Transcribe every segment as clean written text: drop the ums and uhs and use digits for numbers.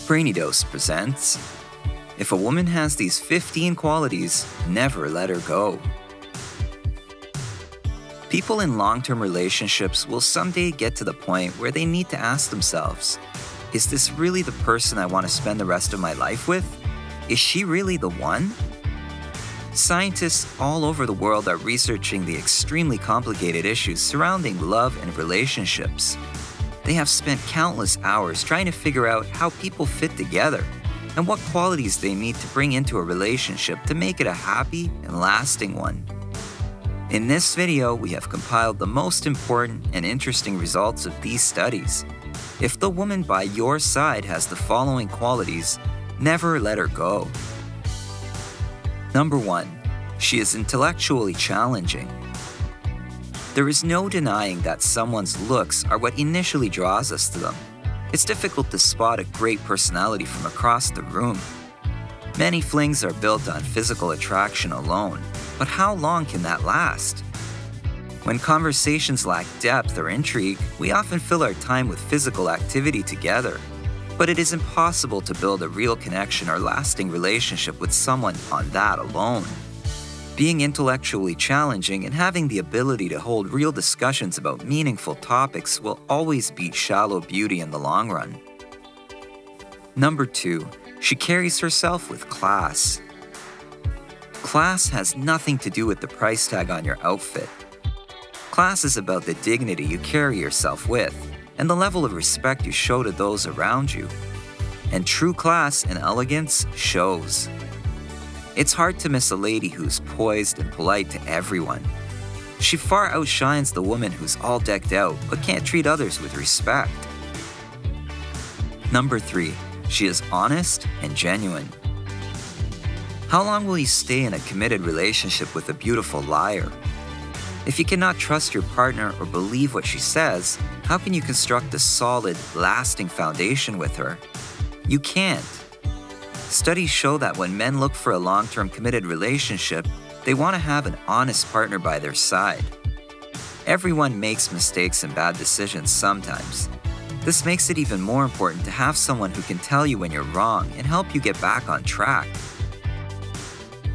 Brainy Dose presents, if a woman has these 15 qualities, never let her go. People in long-term relationships will someday get to the point where they need to ask themselves, is this really the person I want to spend the rest of my life with? Is she really the one? Scientists all over the world are researching the extremely complicated issues surrounding love and relationships. They have spent countless hours trying to figure out how people fit together and what qualities they need to bring into a relationship to make it a happy and lasting one. In this video, we have compiled the most important and interesting results of these studies. If the woman by your side has the following qualities, never let her go. Number 1. She is intellectually challenging. There is no denying that someone's looks are what initially draws us to them. It's difficult to spot a great personality from across the room. Many flings are built on physical attraction alone, but how long can that last? When conversations lack depth or intrigue, we often fill our time with physical activity together. But it is impossible to build a real connection or lasting relationship with someone on that alone. Being intellectually challenging and having the ability to hold real discussions about meaningful topics will always beat shallow beauty in the long run. Number 2. She carries herself with class. Class has nothing to do with the price tag on your outfit. Class is about the dignity you carry yourself with and the level of respect you show to those around you. And true class and elegance shows. It's hard to miss a lady who's poised and polite to everyone. She far outshines the woman who's all decked out but can't treat others with respect. Number 3. She is honest and genuine. How long will you stay in a committed relationship with a beautiful liar? If you cannot trust your partner or believe what she says, how can you construct a solid, lasting foundation with her? You can't. Studies show that when men look for a long-term committed relationship, they want to have an honest partner by their side. Everyone makes mistakes and bad decisions sometimes. This makes it even more important to have someone who can tell you when you're wrong and help you get back on track.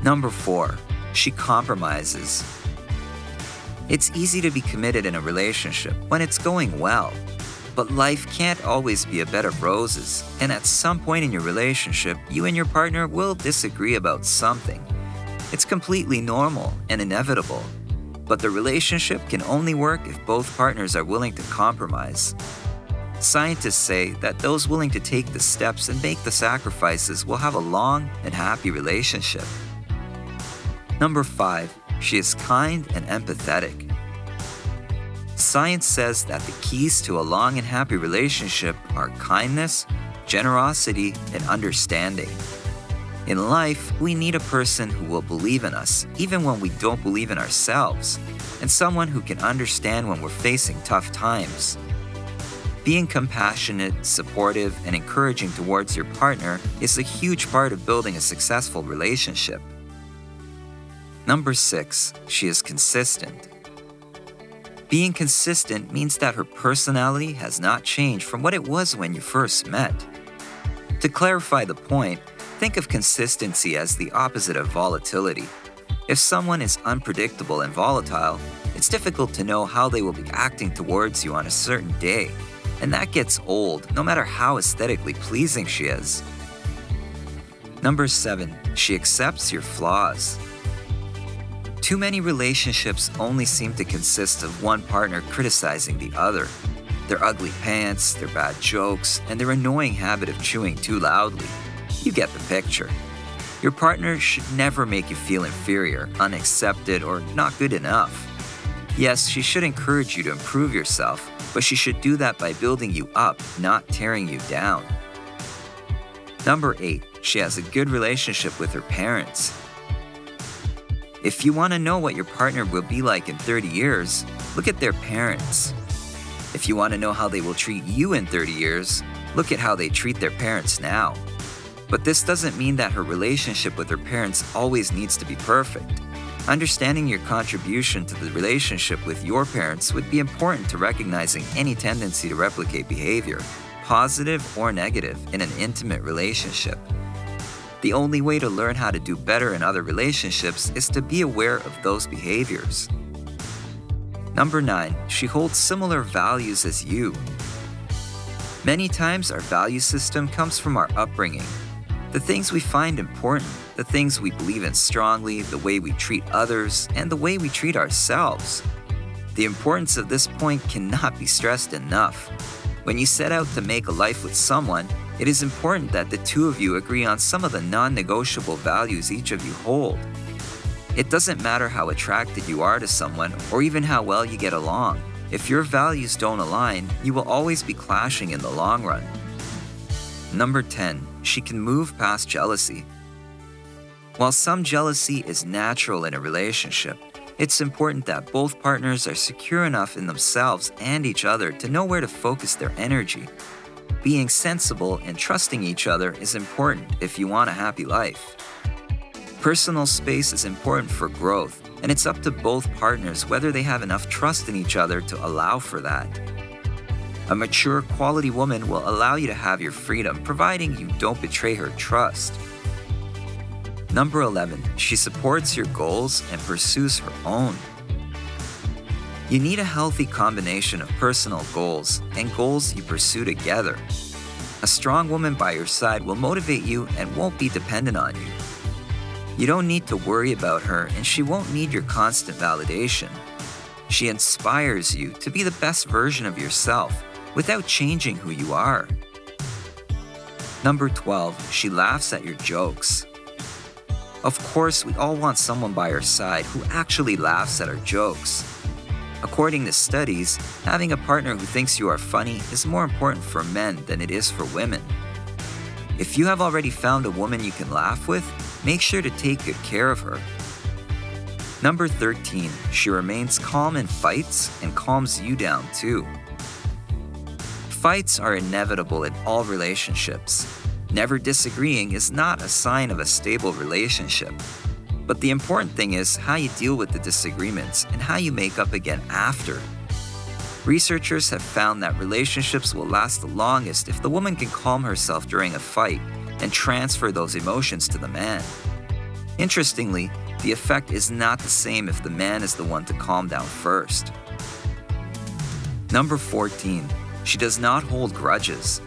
Number 4. She compromises. It's easy to be committed in a relationship when it's going well. But life can't always be a bed of roses, and at some point in your relationship, you and your partner will disagree about something. It's completely normal and inevitable, but the relationship can only work if both partners are willing to compromise. Scientists say that those willing to take the steps and make the sacrifices will have a long and happy relationship. Number 5. She is kind and empathetic. Science says that the keys to a long and happy relationship are kindness, generosity, and understanding. In life, we need a person who will believe in us, even when we don't believe in ourselves, and someone who can understand when we're facing tough times. Being compassionate, supportive, and encouraging towards your partner is a huge part of building a successful relationship. Number 6. She is consistent. Being consistent means that her personality has not changed from what it was when you first met. To clarify the point, think of consistency as the opposite of volatility. If someone is unpredictable and volatile, it's difficult to know how they will be acting towards you on a certain day, and that gets old no matter how aesthetically pleasing she is. Number 7. She accepts your flaws. Too many relationships only seem to consist of one partner criticizing the other. Their ugly pants, their bad jokes, and their annoying habit of chewing too loudly. You get the picture. Your partner should never make you feel inferior, unaccepted, or not good enough. Yes, she should encourage you to improve yourself, but she should do that by building you up, not tearing you down. Number 8. She has a good relationship with her parents. If you want to know what your partner will be like in 30 years, look at their parents. If you want to know how they will treat you in 30 years, look at how they treat their parents now. But this doesn't mean that her relationship with her parents always needs to be perfect. Understanding your contribution to the relationship with your parents would be important to recognizing any tendency to replicate behavior, positive or negative, in an intimate relationship. The only way to learn how to do better in other relationships is to be aware of those behaviors. Number 9, she holds similar values as you. Many times our value system comes from our upbringing. The things we find important, the things we believe in strongly, the way we treat others, and the way we treat ourselves. The importance of this point cannot be stressed enough. When you set out to make a life with someone, it is important that the two of you agree on some of the non-negotiable values each of you hold. It doesn't matter how attracted you are to someone or even how well you get along. If your values don't align, you will always be clashing in the long run. Number 10, she can move past jealousy. While some jealousy is natural in a relationship, it's important that both partners are secure enough in themselves and each other to know where to focus their energy. Being sensible and trusting each other is important if you want a happy life. Personal space is important for growth, and it's up to both partners whether they have enough trust in each other to allow for that. A mature, quality woman will allow you to have your freedom, providing you don't betray her trust. Number 11, she supports your goals and pursues her own. You need a healthy combination of personal goals and goals you pursue together. A strong woman by your side will motivate you and won't be dependent on you. You don't need to worry about her, and she won't need your constant validation. She inspires you to be the best version of yourself without changing who you are. Number 12, she laughs at your jokes. Of course, we all want someone by our side who actually laughs at our jokes. According to studies, having a partner who thinks you are funny is more important for men than it is for women. If you have already found a woman you can laugh with, make sure to take good care of her. Number 13, she remains calm in fights and calms you down too. Fights are inevitable in all relationships. Never disagreeing is not a sign of a stable relationship. But the important thing is how you deal with the disagreements and how you make up again after. Researchers have found that relationships will last the longest if the woman can calm herself during a fight and transfer those emotions to the man. Interestingly, the effect is not the same if the man is the one to calm down first. Number 14, she does not hold grudges.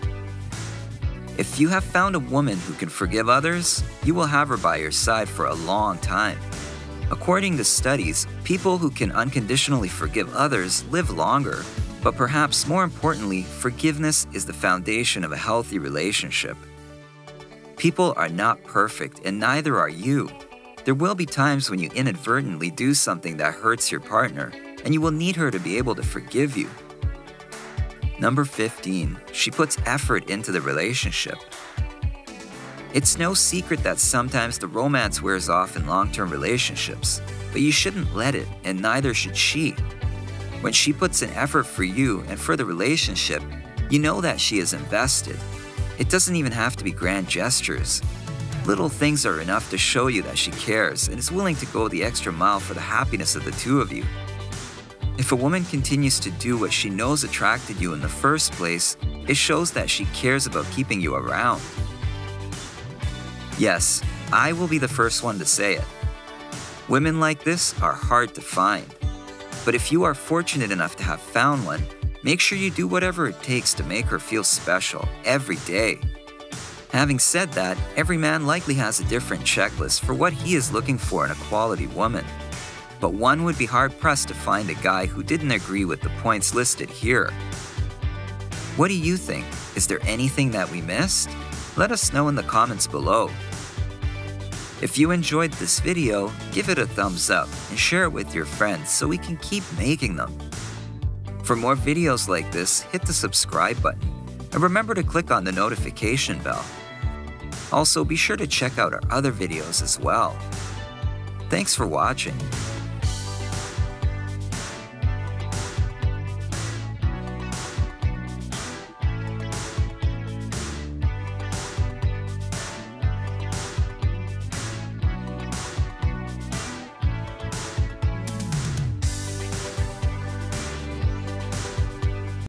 If you have found a woman who can forgive others, you will have her by your side for a long time. According to studies, people who can unconditionally forgive others live longer. But perhaps more importantly, forgiveness is the foundation of a healthy relationship. People are not perfect, and neither are you. There will be times when you inadvertently do something that hurts your partner, and you will need her to be able to forgive you. Number 15, she puts effort into the relationship. It's no secret that sometimes the romance wears off in long-term relationships, but you shouldn't let it, and neither should she. When she puts an effort for you and for the relationship, you know that she is invested. It doesn't even have to be grand gestures. Little things are enough to show you that she cares and is willing to go the extra mile for the happiness of the two of you. If a woman continues to do what she knows attracted you in the first place, it shows that she cares about keeping you around. Yes, I will be the first one to say it. Women like this are hard to find. But if you are fortunate enough to have found one, make sure you do whatever it takes to make her feel special every day. Having said that, every man likely has a different checklist for what he is looking for in a quality woman. But one would be hard-pressed to find a guy who didn't agree with the points listed here. What do you think? Is there anything that we missed? Let us know in the comments below. If you enjoyed this video, give it a thumbs up and share it with your friends so we can keep making them. For more videos like this, hit the subscribe button and remember to click on the notification bell. Also, be sure to check out our other videos as well. Thanks for watching.